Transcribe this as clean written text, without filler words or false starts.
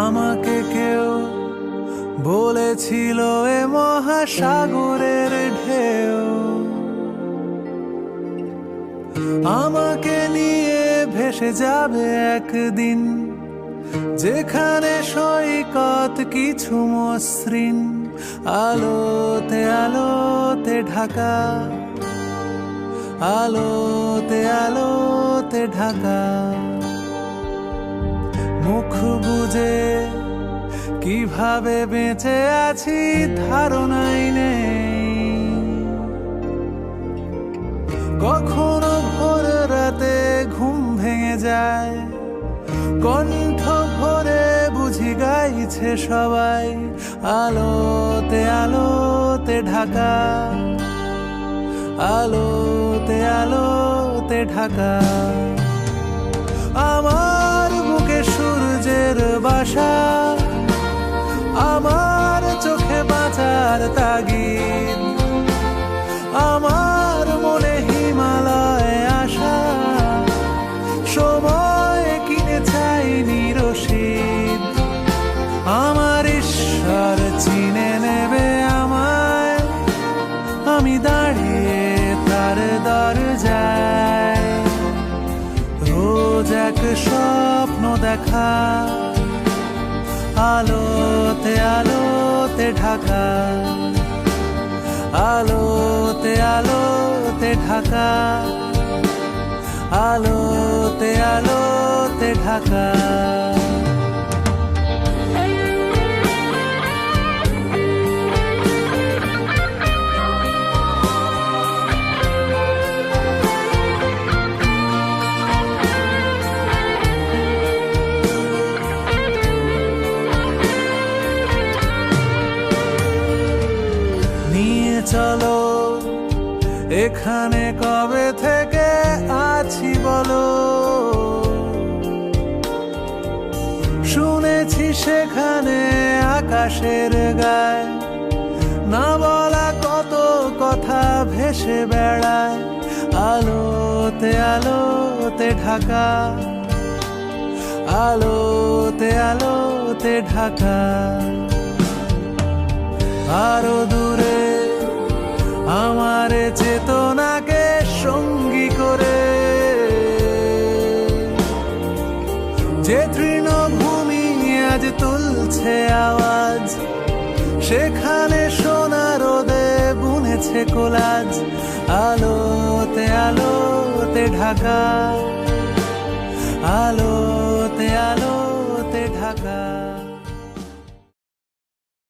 আমাকে কেউ বলেছিল এ মহাসাগরের ঢেউ আমাকে নিয়ে ভেসে যাবে একদিন, যেখানে সৈকত কিছু মসৃণ, আলোতে আলোতে ঢাকা, আলোতে আলোতে ঢাকা। মুখ বুজে কিভাবে বেঁচে আছি ধারণাই নেই। কখনো ভোর রাতে ঘুম ভেঙে যায়, কণ্ঠ ভরে বুঝি গাইছে সবাই, আলোতে আলোতে ঢাকা, আলোতে আলোতে ঢাকা। আমার বুকে সূর্যের বাসা, আমার চোখে বাঁচার তাগিদ, আমার মনে হিমালয় আশা, সময় কিনে চাইনি রসিদ। আমার ঈশ্বর চিনে নেবে আমায়, আমি দাঁড়িয়ে তার দরজায়। রোজ এক স্বপ্ন দেখা, আলোতে আলোতে ঢাকা, আলোতে আলোতে ঢাকা, আলোতে আলোতে ঢাকা। নিয়ে চলো এখানে কবে থেকে আছি বলো, শুনেছি সেখানে আকাশের গায়ে না বলা কত কথা ভেসে বেড়ায়, আলোতে আলোতে ঢাকা, আলোতে আলোতে ঢাকা। আরো দূরে আমার চেতনাকে সঙ্গী করে, যে তৃণভূমি আজ তুলছে আওয়াজ, সেখানে সোনা রোদে বুনেছে কোলাজ, আলোতে আলোতে ঢাকা, আলোতে আলোতে ঢাকা।